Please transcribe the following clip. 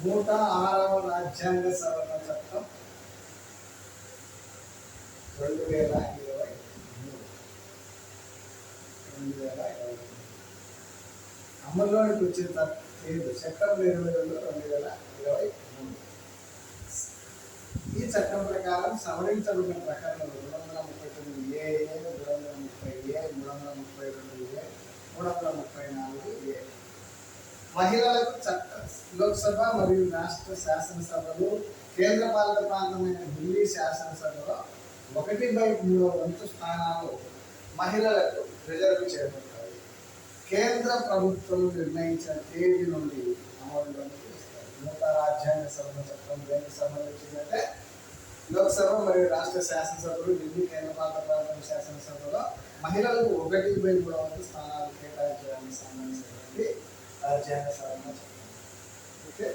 106వ రాజ్యాంగ సవరణ చట్టం 2023 అమల్లోకి వచ్చిన తేదీ సెప్టెంబర్ 22, 2023. ఈ చట్టం ప్రకారం సవరించబడిన ప్రకరణలు 239A, 230A, 332A, 334A మహిళలకు లోక్సభ మరియు రాష్ట్ర శాసనసభలు, కేంద్రపాలిత ప్రాంతమైన ఢిల్లీ శాసనసభలో 1/3 స్థానాలు మహిళలకు రిజర్వ్ చేయబడతాయి. కేంద్ర ప్రభుత్వం నిర్ణయించిన తేదీ నుండి అమలులోకి వస్తాయి. నూతన రాజ్యాంగ సవరణ చట్టం దేనికి సంబంధించిందంటే లోక్సభ మరియు రాష్ట్ర శాసనసభలు, ఢిల్లీ కేంద్రపాలిత ప్రాంతం శాసనసభలో మహిళలకు 1/3 స్థానాలు కేటాయించడానికి సంబంధించినటువంటి రాజ్యాంగ సవరణ చట్టం. ఓకే.